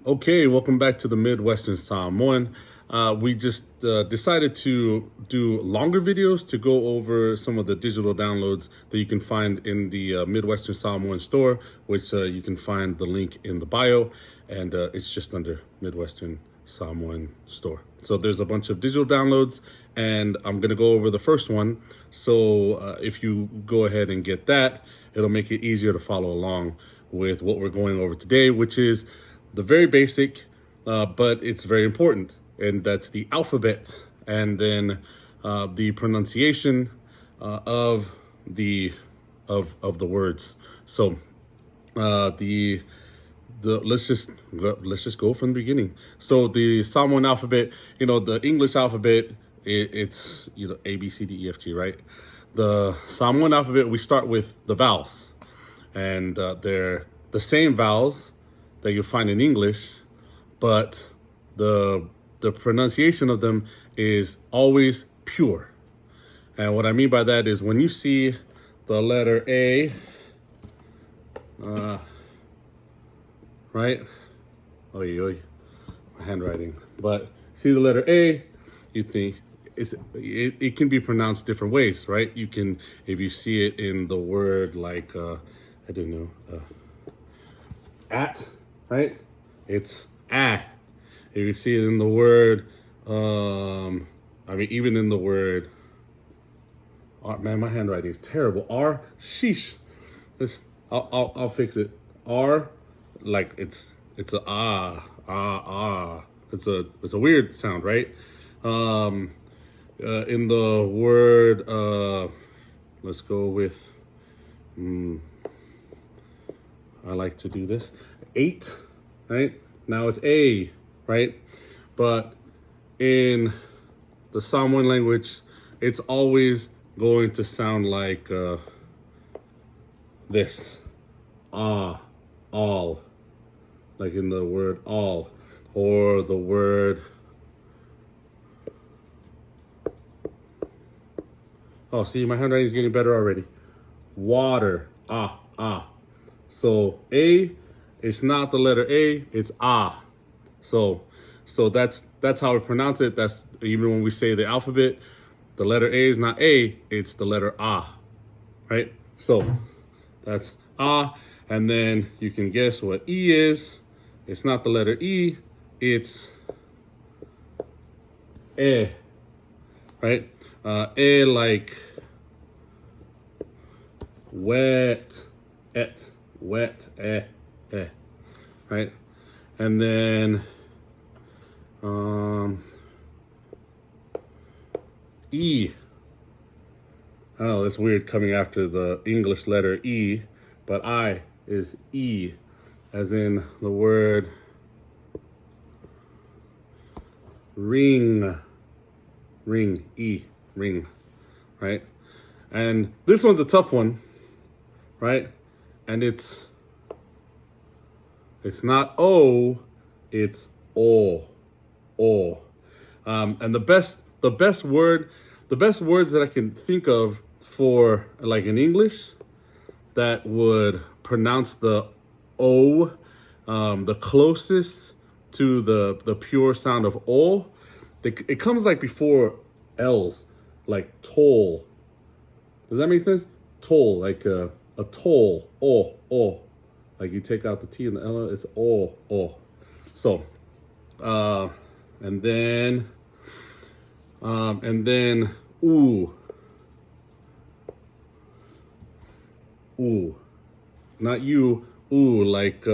Okay, welcome back to the Midwestern Samoan. We just decided to do longer videos to go over some of the digital downloads that you can find in the Midwestern Samoan store, which you can find the link in the bio, and it's just under Midwestern Samoan store. So there's a bunch of digital downloads, and I'm going to go over the first one. So if you go ahead and get that, it'll make it easier to follow along with what we're going over today, which is the very basic, but it's very important, and that's the alphabet, and then the pronunciation of the words. So the let's just go from the beginning. So the Samoan alphabet, the English alphabet, it's A B C D E F G, right? The Samoan alphabet, we start with the vowels, and they're the same vowels that you'll find in English, but the pronunciation of them is always pure. And what I mean by that is when you see the letter A, right? My handwriting. But see the letter A, you think it can be pronounced different ways, right? You can, if you see it in the word like I don't know, at, right? It's ah. If you see it in the word, even in the word, man, my handwriting is terrible. R, sheesh. I'll fix it. R, like it's a ah. It's a weird sound, right? In the word, let's go with. I like to do this. 8, right? Now it's A, right? But in the Sāmoan language, it's always going to sound like this. Ah, all. Like in the word all. Or the word. Oh, see, my handwriting is getting better already. Water. Ah. So A, it's not the letter A, it's ah. So that's how we pronounce it. That's even when we say the alphabet, the letter A is not A, it's the letter ah, right? So that's ah, and then you can guess what E is. It's not the letter E, it's E, right? E like wet, right? And then E. I know that's weird coming after the English letter E, but I is E, as in the word ring, E, ring, right? And this one's a tough one, right? And it's not O, it's O. And the best words that I can think of for like in English that would pronounce the O, the closest to the pure sound of O, it comes like before L's, like toll. Does that make sense? Toll, like a toll, O. Like you take out the T and the L, it's O. So, and then ooh, not you, ooh, like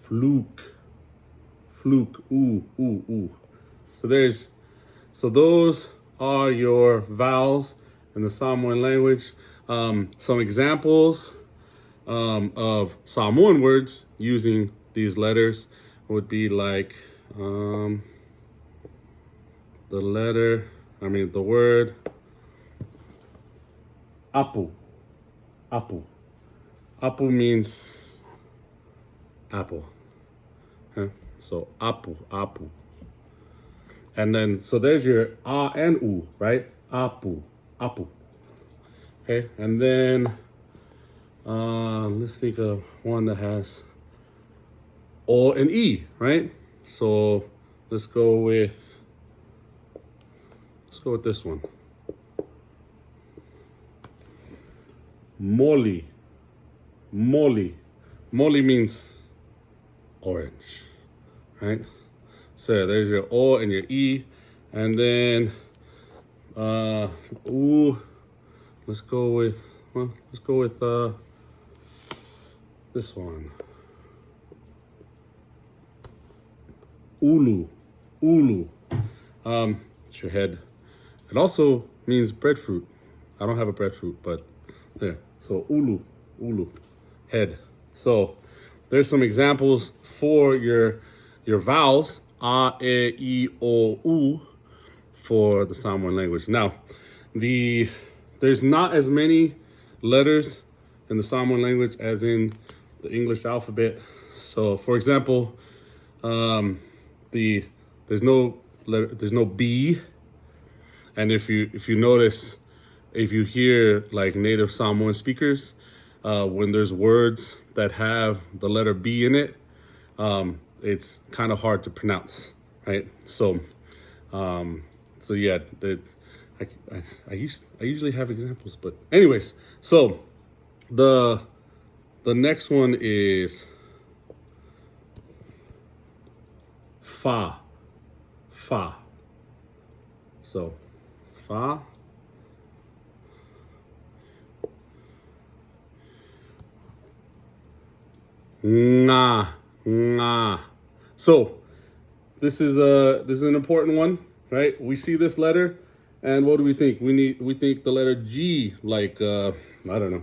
fluke, ooh. So those are your vowels in the Samoan language. Some examples of Samoan words using these letters would be like the word apu. Apu means apple. So apu. And then, so there's your a and u, right? Apu. Okay, and then Let's think of one that has O and E, right? So let's go with this one. Moli. Moli. Moli means orange, right? So there's your O and your E. And then let's go with this one. Ulu. Ulu. It's your head. It also means breadfruit. I don't have a breadfruit, but there. So ulu, ulu, head. So there's some examples for your vowels, a, e, I, o, u, for the Samoan language. Now, there's not as many letters in the Samoan language as in the English alphabet. So, for example, there's no B, and if you notice, if you hear like native Samoan speakers, when there's words that have the letter B in it, it's kind of hard to pronounce, right? So yeah, I usually have examples, but anyways, so the next one is fa. So fa. Nga. So this is an important one, right? We see this letter, and what do we think? We think the letter G, like I don't know.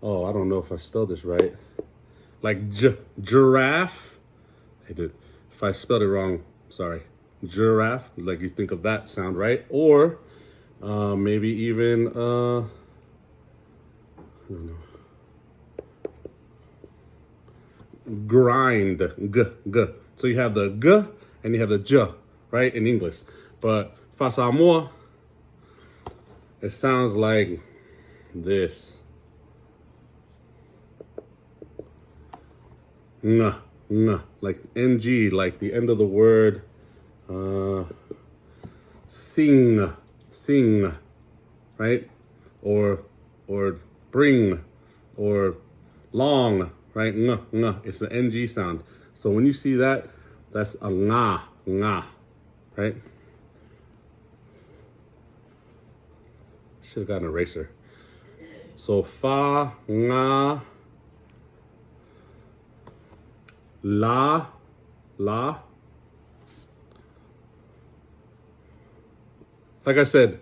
I don't know if I spelled this right. Like giraffe. I did. If I spelled it wrong, sorry. Giraffe, like you think of that sound, right? Or maybe even I don't know. Grind, g. So you have the g and you have the j, right, in English. But for Sāmoa, it sounds like this. Ng, like ng, like the end of the word. Sing, right? Or bring, or long, right? Ng. It's the ng sound. So when you see that, that's a nga, right? Should have got an eraser. So fa, nga, la. Like I said,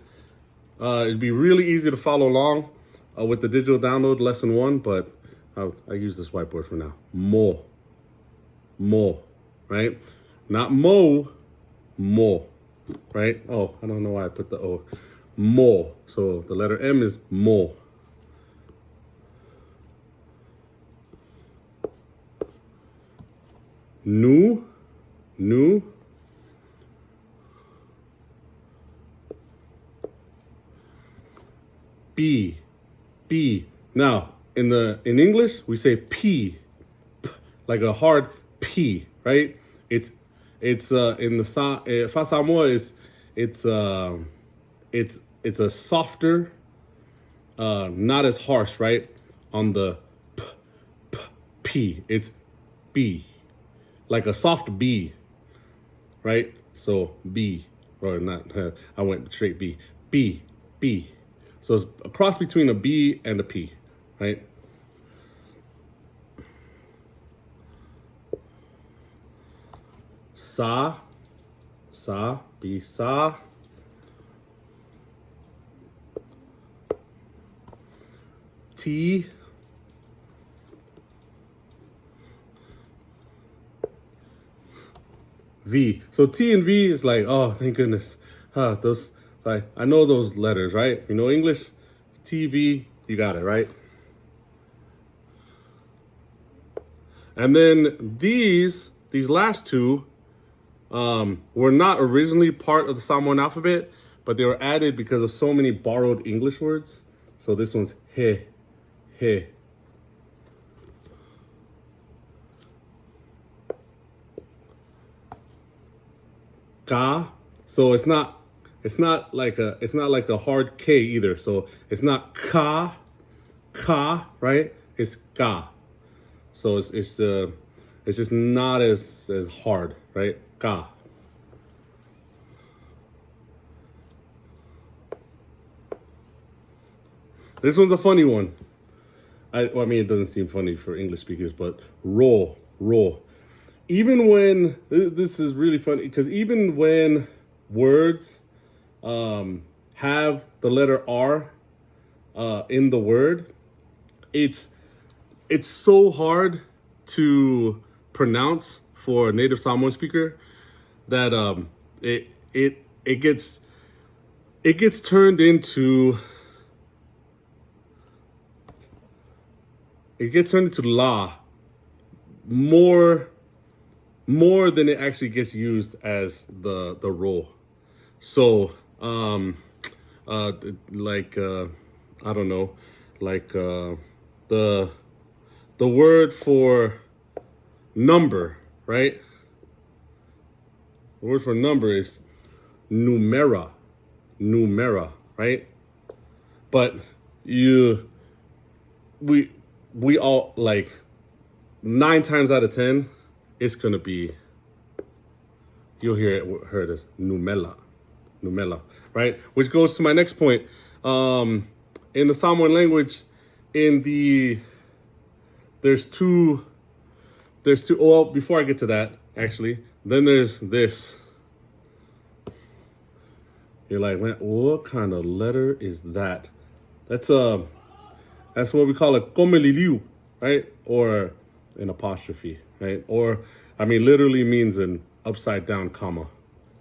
it'd be really easy to follow along with the digital download lesson 1, but I use this whiteboard for now. Mo, right? Not mo, right? Oh, I don't know why I put the O. Mo. So the letter M is mo. Nu. B. Now, in English, we say P, like a hard P, right? It's in the Fa Sāmoa it's a softer, not as harsh, right? On the P, it's B, like a soft B, right? So B, or not, I went straight B. So it's a cross between a B and a P, right? Sa, B, sa. T, V. So T and V is like, oh, thank goodness. Those, like, I know those letters, right? If you know English, T, V, you got it, right? And then these last two were not originally part of the Samoan alphabet, but they were added because of so many borrowed English words. So this one's he, he. Ka. So it's not like a hard K either. So it's not ka, right? It's ka. So it's just not as hard, right? Ka. This one's a funny one. I mean, it doesn't seem funny for English speakers, but ro. Even when, this is really funny, because even when words have the letter R in the word, it's so hard to pronounce for a native Samoan speaker that it gets turned into la more than it actually gets used as the ro. So I don't know, like the word for number, right? The word for number is numera, right? But we all, like, 9 times out of 10, it's gonna be, you'll hear it as numela, right? Which goes to my next point. In the Samoan language, there's two, well, before I get to that, actually, then there's this. You're like, man, what kind of letter is that? That's what we call a komeliliu, right? Or an apostrophe, right? Or, I mean, literally means an upside down comma,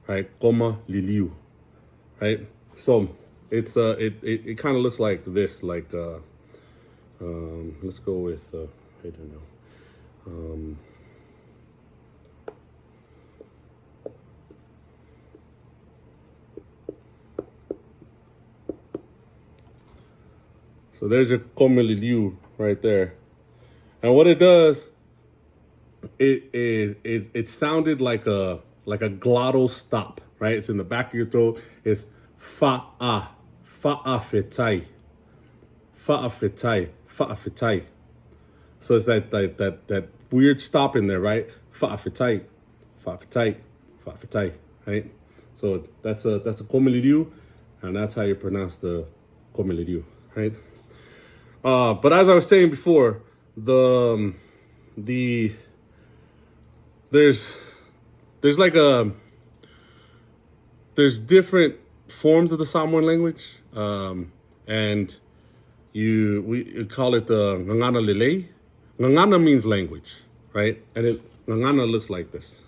right? Koma liliu, right? So it's it kind of looks like this, like let's go with I don't know. So there's your komeliliu right there. And what it does, it sounded like a glottal stop, right? It's in the back of your throat. It's fa'afetai. So it's that weird stop in there, right? Fa'afetai, right? So that's a komeliliu, and that's how you pronounce the komeliliu, right? But as I was saying before, there's different forms of the Samoan language, and we call it the Gagana lele. Gagana means language, right? And Gagana looks like this.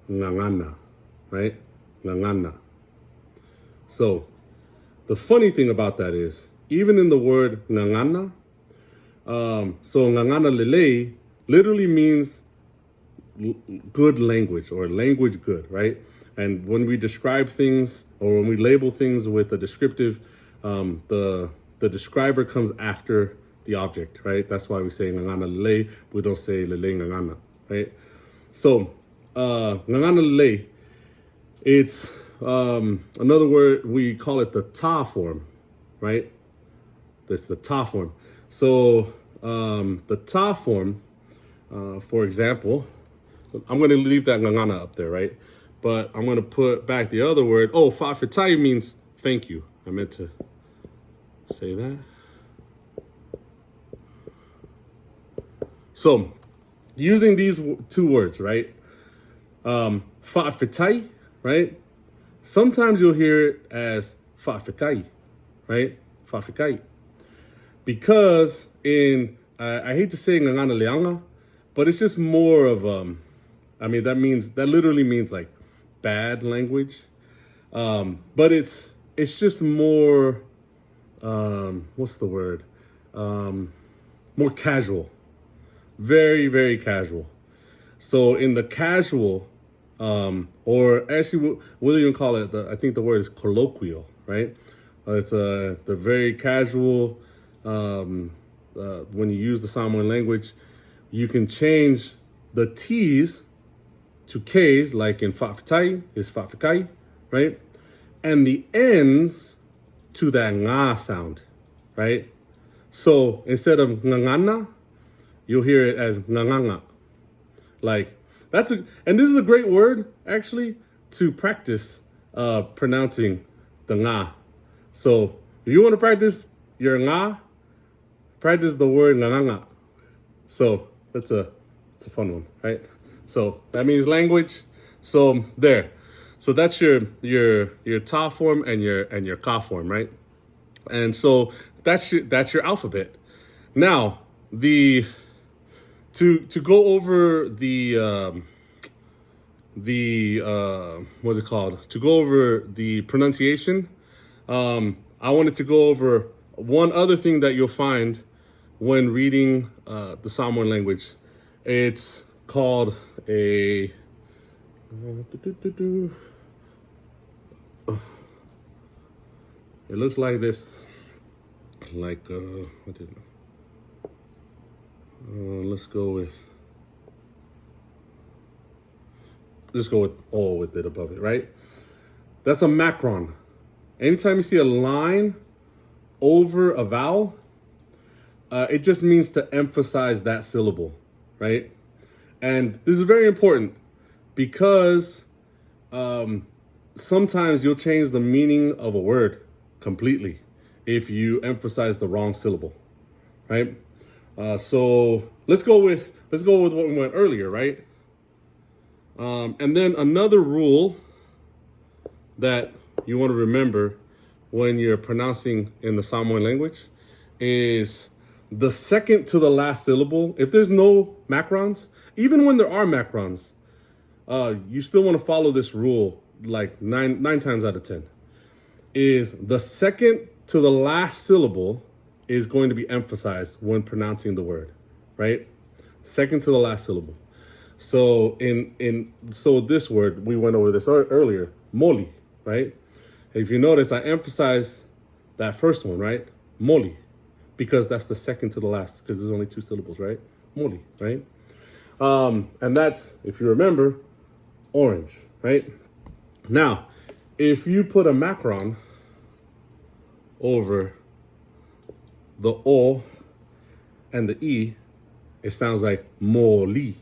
Gagana, right? Gagana. So the funny thing about that is, even in the word ngangana, so ngangana lele literally means good language or language good, right? And when we describe things or when we label things with a descriptive, the describer comes after the object, right? That's why we say ngangana lele. We don't say lele ngangana, right? So ngangana lele, it's another word, we call it the ta form, right? That's the ta form. So the ta form, for example, I'm going to leave that ngangana up there, right? But I'm going to put back the other word. Oh, fa'afetai means thank you. I meant to say that. So using these two words, right? Fa'afetai, right? Sometimes you'll hear it as fa'afekai, right? Fa'afekai. Because I hate to say ngangana leanga, but it's just more of, I mean, that literally means like bad language. But it's just more, what's the word? More casual. Very, very casual. So in the casual Or actually, we'll even call it, I think the word is colloquial, right? It's the very casual, when you use the Samoan language, you can change the T's to K's, like in Fa'afitai is Fa'afikai, right? And the N's to that Nga sound, right? So instead of ngangana, you'll hear it as nganganga. Like, and this is a great word, actually, to practice pronouncing the Nga. So if you want to practice your Nga, practice the word nganganga. So it's a fun one, right? So that means language. So there. So that's your ta form and your ka form, right? And so that's your alphabet. Now to go over the what's it called? To go over the pronunciation, I wanted to go over one other thing that you'll find when reading the Samoan language. It's called a it looks like this, like what did let's go with all with it above it, right? That's a macron. Anytime you see a line over a vowel, it just means to emphasize that syllable, right? And this is very important because sometimes you'll change the meaning of a word completely if you emphasize the wrong syllable, right? So let's go with what we went earlier, right? And then another rule that you want to remember when you're pronouncing in the Samoan language is the second to the last syllable. If there's no macrons, even when there are macrons, you still want to follow this rule like nine times out of 10. Is the second to the last syllable is going to be emphasized when pronouncing the word, right? Second to the last syllable. So so this word, we went over this earlier, moli, right? If you notice, I emphasized that first one, right? Moli, because that's the second to the last, because there's only two syllables, right? Moli, right? And that's, if you remember, orange, right? Now, if you put a macron over the O and the E, it sounds like moli,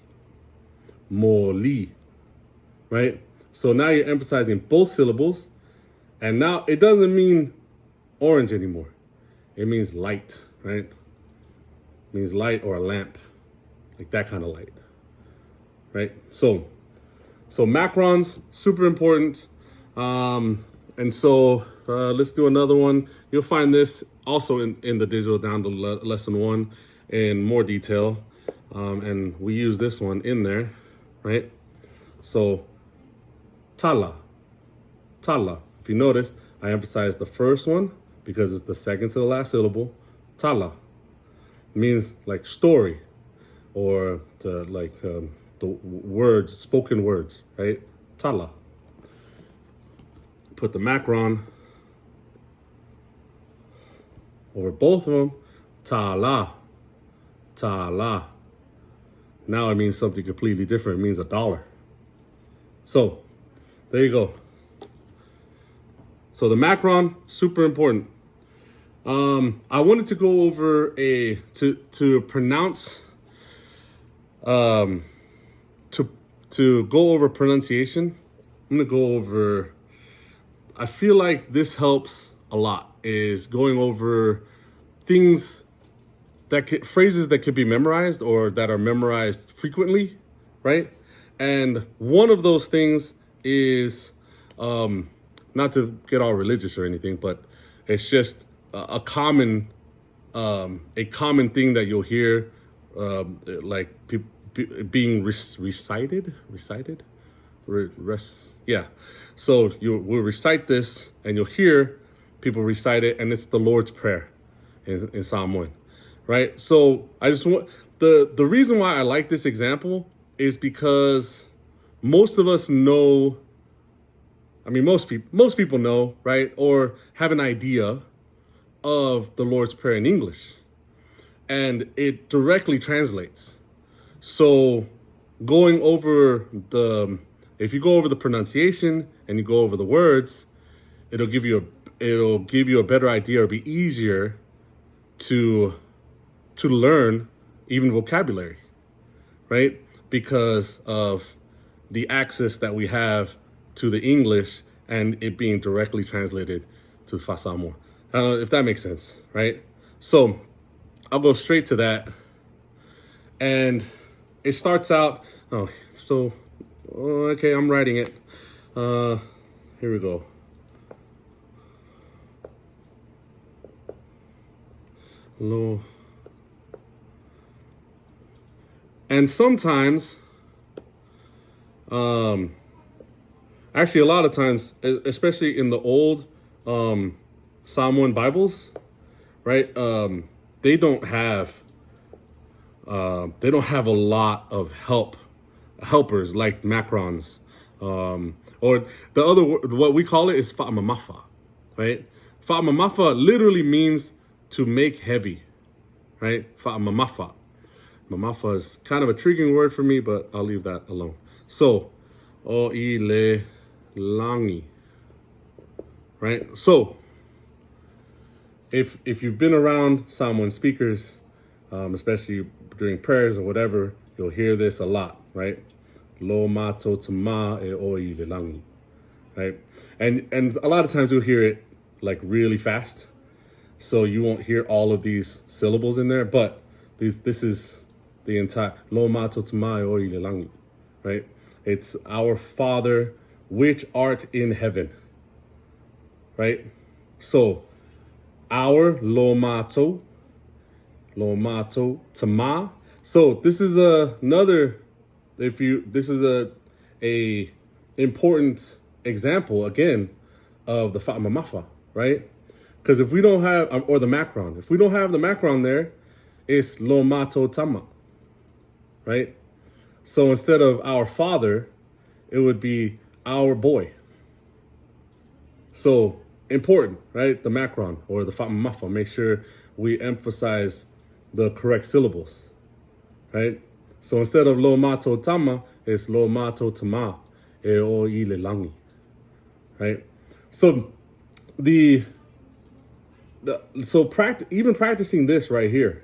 right? So now you're emphasizing both syllables, and now it doesn't mean orange anymore. It means light, right? It means light or a lamp, like that kind of light, right? So macrons, super important. And so let's do another one. You'll find this also in the digital download lesson 1 in more detail. And we use this one in there, right? So tala. If you notice, I emphasize the first one because it's the second to the last syllable. Tala means like story, or the words, spoken words, right? Tala. Put the macron over both of them. Tala. Now it means something completely different. It means $1. So there you go. So the macron, super important. I wanted to go over to pronounce, to go over pronunciation. I'm gonna go over. I feel like this helps a lot, is going over things phrases that could be memorized or that are memorized frequently, right? And one of those things is, not to get all religious or anything, but it's just a common thing that you'll hear, like being recited. Yeah. So we'll recite this, and you'll hear people recite it, and it's the Lord's Prayer in Samoan, right? So I just want the reason why I like this example is because most of us know, I mean, most people know, right? Or have an idea of the Lord's Prayer in English. And it directly translates. So going over if you go over the pronunciation and you go over the words, it'll give you a better idea, or be easier to learn even vocabulary, right? Because of the access that we have to the English and it being directly translated to Fa Sāmoa. I don't know if that makes sense, right? So I'll go straight to that. And it starts out, okay, I'm writing it. Here we go. Low. And sometimes, actually a lot of times, especially in the old Sāmoan Bibles, right? They don't have a lot of helpers like macrons, or the other what we call it is fa'amamafa, right? Fa'amamafa literally means to make heavy, right? Fa'amamafa. Mamafa is kind of a triggering word for me, but I'll leave that alone. So, o I le langi, right? So, if you've been around Samoan speakers, especially during prayers or whatever, you'll hear this a lot, right? Lo mato tama e o I le langi, right? And a lot of times you'll hear it like really fast, so you won't hear all of these syllables in there. But this is the entire Lo mato tama e o I le langi, right? It's our Father which art in heaven, right? So our lo mato tama. So this is another, this is a important example again of the fa'amamafa, right? Because if we don't have, or the macron, if we don't have the macron there, it's lo mato tama, right? So instead of our Father, it would be our boy. So important, right? The macron or the fa'amamafa. Make sure we emphasize the correct syllables, right? So instead of lo mato tama, it's lo mato tama e o I le langi, right? So even practicing this right here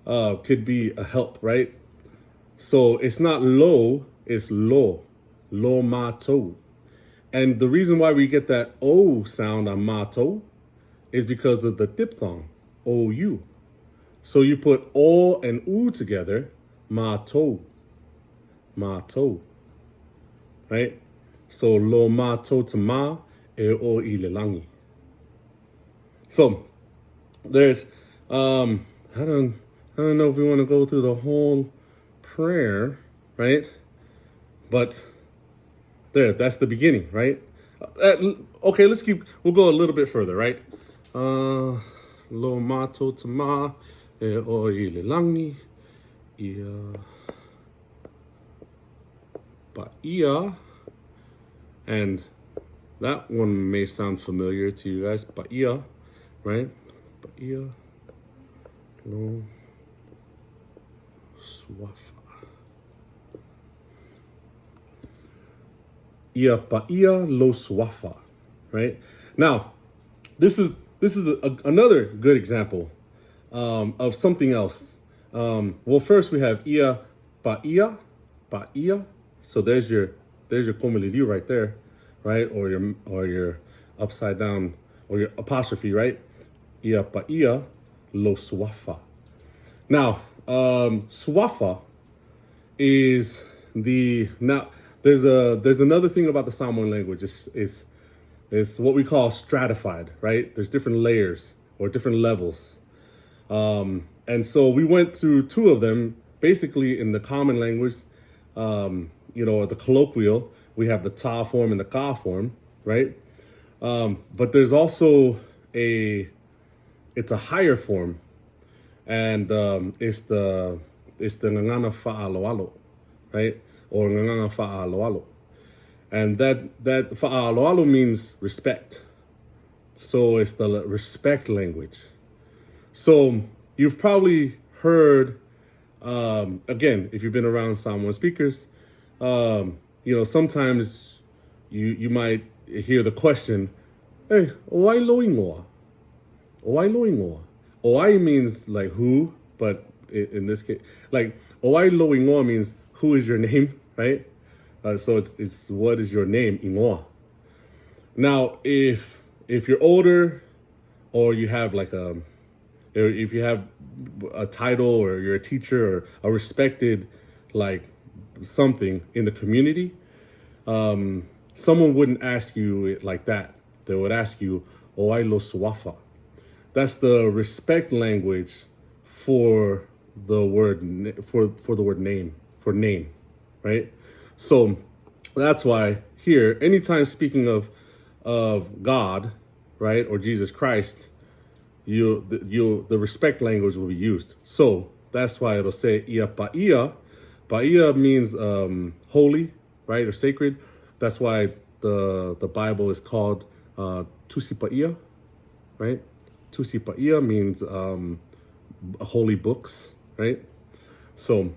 could be a help, right? So it's not lo, it's lo mato. And the reason why we get that O sound on mato is because of the diphthong, O-U. So you put O and U together, mato, right? So lo mato tama e o I le langi. So there's, I don't know if we want to go through the whole prayer, right? But that's the beginning, right? Okay, we'll go a little bit further, right? Lo mato tama e o I le langi ia Ba'ia, and that one may sound familiar to you guys, Ba'ia, right? Ba'ia lo swafa. Ia Ba'ia lo swafa, right? Now, this is another good example of something else. Well, first we have Ia Ba'ia. So there's your komilili right there, right? Or your upside down, or your apostrophe, right? Ia Ba'ia lo swafa. Now, swafa is there's another thing about the Sāmoan language. It's what we call stratified, right? There's different layers or different levels. And so we went through two of them, basically in the common language, the colloquial. We have the ta form and the ka form, right? But there's also it's a higher form, and it's the ngangana fa'aloalo, right? or nganga fa'aloalo. And that fa'aloalo means respect. So it's the respect language. So you've probably heard, again, if you've been around Sāmoan speakers, sometimes you might hear the question, hey, oai loingoa? Oai loingoa? Oai means like who, but in this case, like oai loingoa means who is your name, right? So it's what is your name, ingoa. Now, if you're older, or you have like if you have a title, or you're a teacher, or a respected like something in the community, someone wouldn't ask you it like that. They would ask you, oai lo suafa. That's the respect language for the word for the word name, for name, right? So that's why here, anytime speaking of God, right, or Jesus Christ, the respect language will be used. So that's why it'll say ia paia. Paia means holy, right, or sacred. That's why the Bible is called tusi paia, right? Tusi paia means holy books, right? So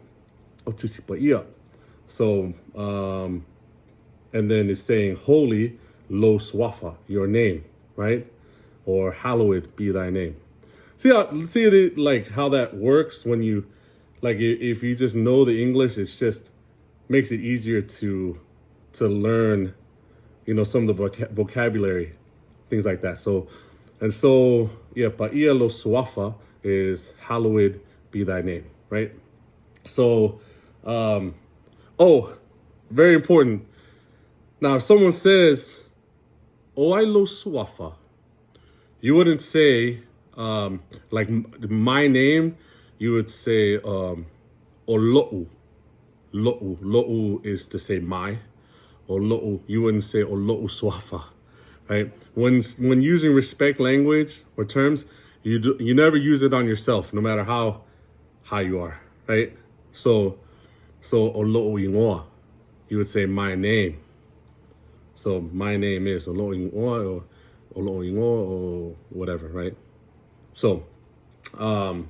tusi paia. So and then it's saying holy lo swafa, your name, right? Or hallowed be thy name. See it like how that works when you, like, if you just know the English, it's just makes it easier to learn, some of the vocabulary, things like that. So yeah, paia lo suafa is hallowed be thy name, right? So, very important. Now, if someone says, oai lo suafa, you wouldn't say, like my name, you would say, o lo'u. Lo'u. Lo'u is to say my. O lo'u. You wouldn't say o lo'u suafa, right? When using respect language or terms, you never use it on yourself, no matter how high you are, right? So o lo'u ingoa, you would say my name. So my name is o lo'u ingoa, or ingoa, or whatever, right? So, and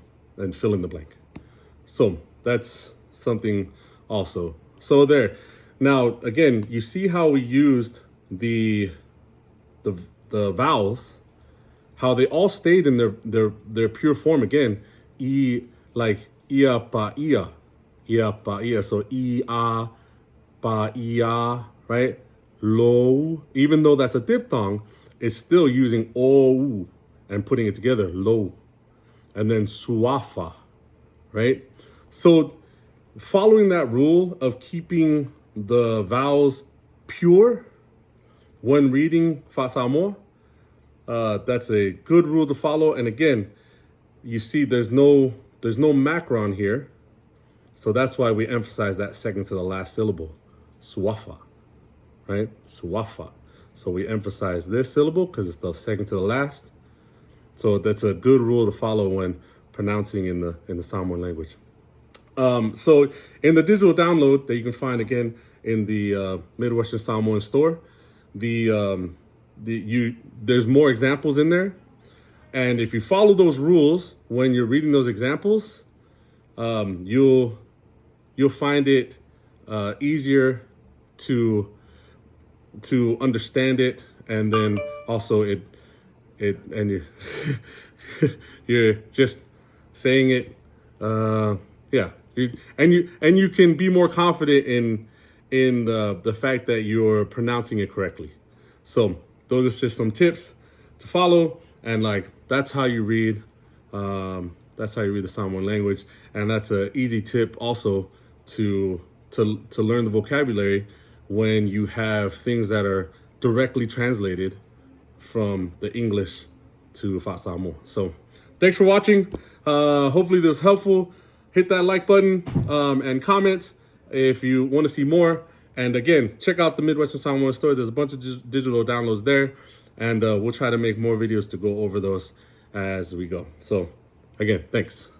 fill in the blank. So that's something also. So there. Now, again, you see how we used the vowels, how they all stayed in their pure form again. Like ia pa ia. So ia pa ia, right? Lo, even though that's a diphthong, it's still using o and putting it together, lo. And then suafa, right? So following that rule of keeping the vowels pure when reading Sāmoa, that's a good rule to follow. And again, you see there's no macron here. So that's why we emphasize that second to the last syllable, suafa, right? Suafa. So we emphasize this syllable because it's the second to the last. So that's a good rule to follow when pronouncing in the Sāmoan language. So in the digital download that you can find again in the Midwestern Sāmoan store, there's more examples in there, and if you follow those rules when you're reading those examples, you'll find it easier to understand it, and then also it and you're just saying it, yeah. And you can be more confident in the fact that you're pronouncing it correctly. So those are just some tips to follow, and like that's how you read. That's how you read the Sāmoan language, and that's an easy tip also to learn the vocabulary when you have things that are directly translated from the English to Sāmoa. So thanks for watching. Hopefully this was helpful. Hit that like button and comment if you want to see more. And again, check out the Midwestern Sāmoan store. There's a bunch of digital downloads there. And we'll try to make more videos to go over those as we go. So again, thanks.